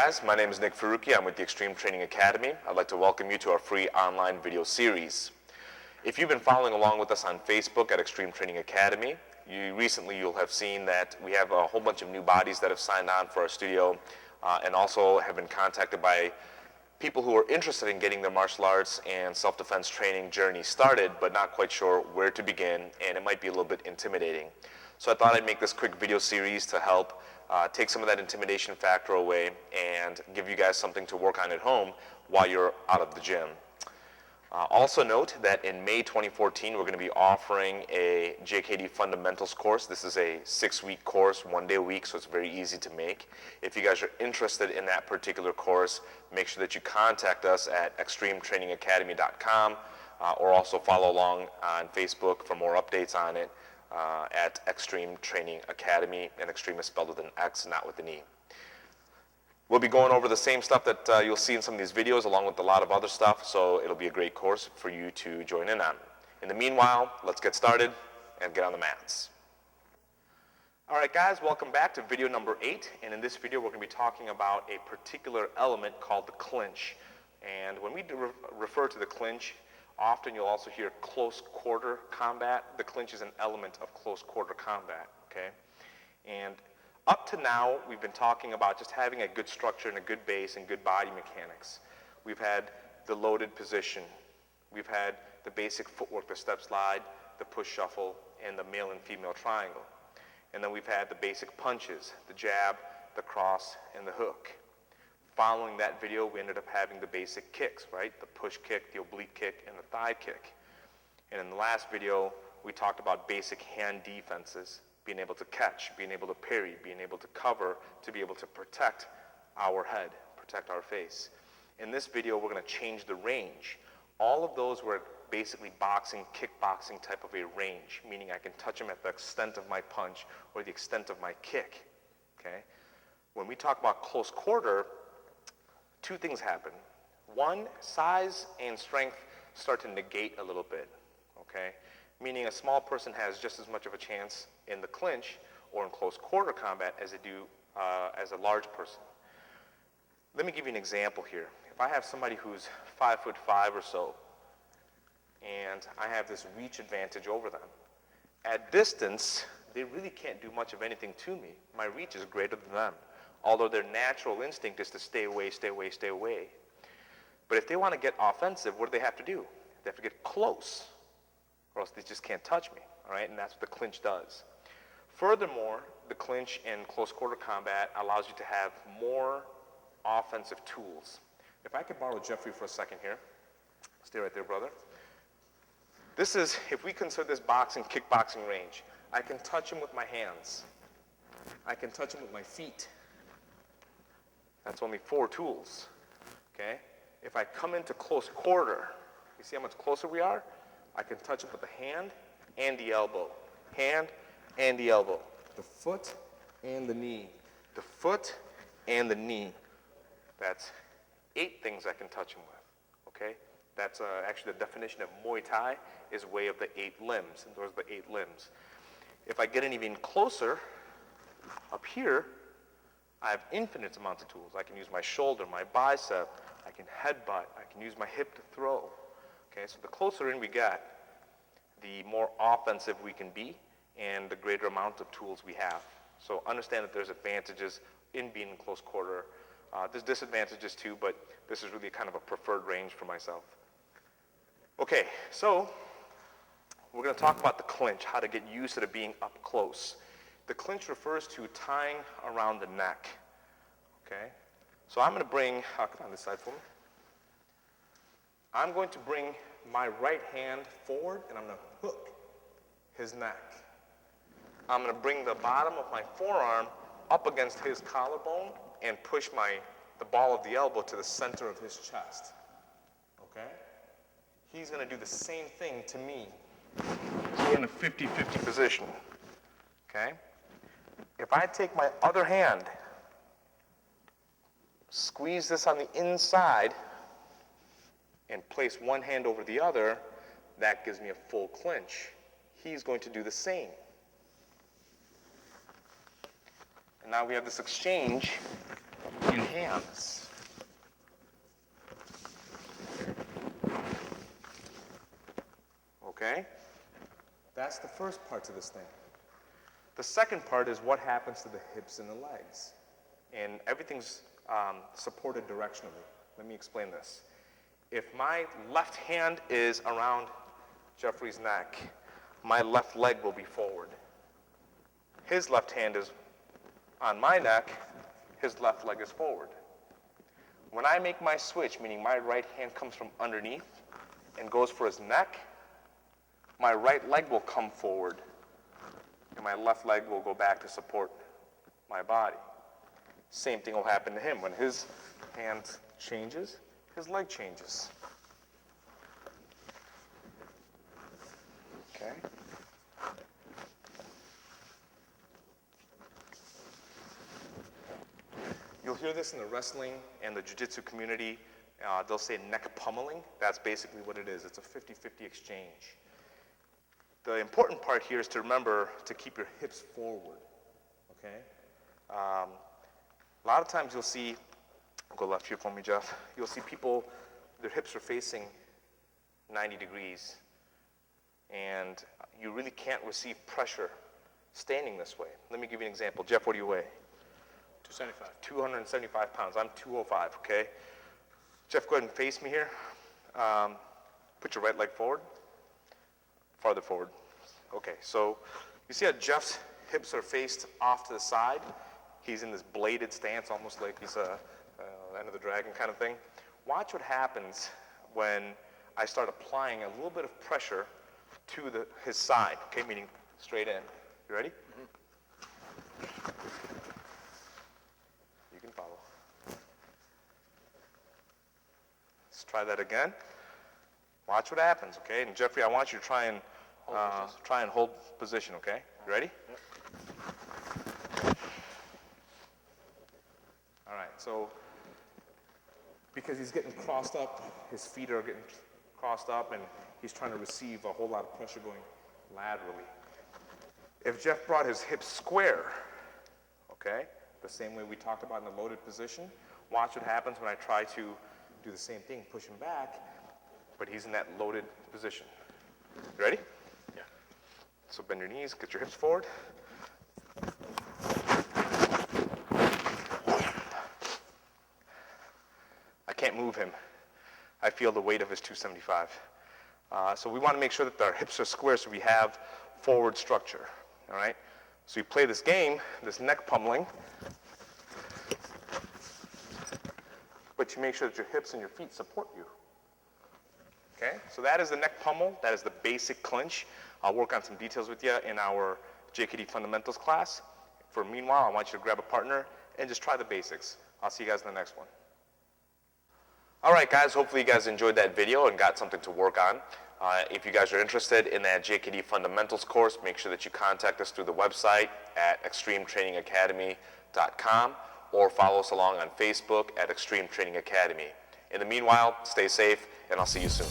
guys, my name is Nick Faruqi. I'm with the Extreme Training Academy. I'd like to welcome you to our free online video series. If you've been following along with us on Facebook at Extreme Training Academy, you'll have seen that we have a whole bunch of new bodies that have signed on for our studio and also have been contacted by people who are interested in getting their martial arts and self-defense training journey started, but not quite sure where to begin, and it might be a little bit intimidating. So I thought I'd make this quick video series to help take some of that intimidation factor away and give you guys something to work on at home while you're out of the gym. Also note that in May 2014, we're going to be offering a JKD Fundamentals course. This is a 6-week course, 1 day a week, so it's very easy to make. If you guys are interested in that particular course, make sure that you contact us at extremetrainingacademy.com or also follow along on Facebook for more updates on it at Extreme Training Academy, and Extreme is spelled with an X, not with an E. We'll be going over the same stuff that you'll see in some of these videos along with a lot of other stuff, so it'll be a great course for you to join in on. In the meanwhile, let's get started and get on the mats. All right guys, welcome back to video number 8, and in this video we're going to be talking about a particular element called the clinch. And when we refer to the clinch, often you'll also hear close quarter combat. The clinch is an element of close quarter combat, okay? And up to now, we've been talking about just having a good structure and a good base and good body mechanics. We've had the loaded position. We've had the basic footwork, the step slide, the push shuffle, and the male and female triangle. And then we've had the basic punches, the jab, the cross, and the hook. Following that video, we ended up having the basic kicks, right? The push kick, the oblique kick, and the thigh kick. And in the last video, we talked about basic hand defenses, being able to catch, being able to parry, being able to cover, to be able to protect our head, protect our face. In this video, we're going to change the range. All of those were basically boxing, kickboxing type of a range, meaning I can touch them at the extent of my punch or the extent of my kick, okay? When we talk about close quarter, two things happen. One, size and strength start to negate a little bit, okay? Meaning a small person has just as much of a chance in the clinch or in close quarter combat as they do as a large person. Let me give you an example here. If I have somebody who's 5'5" or so, and I have this reach advantage over them, at distance, they really can't do much of anything to me. My reach is greater than them, although their natural instinct is to stay away, stay away, stay away. But if they want to get offensive, what do they have to do? They have to get close, or else they just can't touch me, all right? And that's what the clinch does. Furthermore, the clinch in close quarter combat allows you to have more offensive tools. If I could borrow Jeffrey for a second here. Stay right there, brother. This is, if we consider this boxing, kickboxing range, I can touch him with my hands. I can touch him with my feet. That's only 4 tools, okay? If I come into close quarter, you see how much closer we are? I can touch him with the hand and the elbow. Hand and the elbow. The foot and the knee. The foot and the knee. That's 8 things I can touch him with, okay? That's actually the definition of Muay Thai is way of the 8 limbs, and those are the 8 limbs. If I get in even closer, up here, I have infinite amounts of tools. I can use my shoulder, my bicep, I can headbutt, I can use my hip to throw. Okay, so the closer in we get, the more offensive we can be and the greater amount of tools we have. So understand that there's advantages in being in close quarter. There's disadvantages too, but this is really kind of a preferred range for myself. Okay, so we're going to talk about the clinch, how to get used to it being up close. The clinch refers to tying around the neck, okay? So I'm going to bring, come on this side for me. I'm going to bring my right hand forward and I'm going to hook his neck. I'm going to bring the bottom of my forearm up against his collarbone and push the ball of the elbow to the center of his chest, okay? He's going to do the same thing to me. We're in a 50-50 position, okay? If I take my other hand, squeeze this on the inside, and place one hand over the other, that gives me a full clinch. He's going to do the same. And now we have this exchange in hands. Okay? That's the first part to this thing. The second part is what happens to the hips and the legs. And everything's supported directionally. Let me explain this. If my left hand is around Jeffrey's neck, my left leg will be forward. His left hand is on my neck, his left leg is forward. When I make my switch, meaning my right hand comes from underneath and goes for his neck, my right leg will come forward and my left leg will go back to support my body. Same thing will happen to him. When his hand changes, his leg changes. Okay? You'll hear this in the wrestling and the jiu-jitsu community. They'll say neck pummeling. That's basically what it is. It's a 50-50 exchange. The important part here is to remember to keep your hips forward, okay? A lot of times you'll see, go left here for me, Jeff. You'll see people, their hips are facing 90 degrees, and you really can't receive pressure standing this way. Let me give you an example. Jeff, what do you weigh? 275. 275 pounds. I'm 205, okay? Jeff, go ahead and face me here. Put your right leg forward. Farther forward. Okay, so you see how Jeff's hips are faced off to the side? He's in this bladed stance, almost like he's End of the Dragon kind of thing. Watch what happens when I start applying a little bit of pressure to his side, okay, meaning straight in. You ready? Mm-hmm. You can follow. Let's try that again. Watch what happens, okay? And Jeffrey, I want you to try and hold position, okay? You ready? Yep. All right, so because he's getting crossed up, his feet are getting crossed up, and he's trying to receive a whole lot of pressure going laterally. If Jeff brought his hips square, okay, the same way we talked about in the loaded position, watch what happens when I try to do the same thing, push him back, but he's in that loaded position. You ready? Yeah. So bend your knees, get your hips forward. I can't move him. I feel the weight of his 275. So we want to make sure that our hips are square so we have forward structure, all right? So you play this game, this neck pummeling, but you make sure that your hips and your feet support you. Okay, so that is the neck pummel. That is the basic clinch. I'll work on some details with you in our JKD fundamentals class. For meanwhile, I want you to grab a partner and just try the basics. I'll see you guys in the next one. All right, guys, hopefully you guys enjoyed that video and got something to work on. If you guys are interested in that JKD fundamentals course, make sure that you contact us through the website at extremetrainingacademy.com or follow us along on Facebook at Extreme Training Academy. In the meanwhile, stay safe, and I'll see you soon.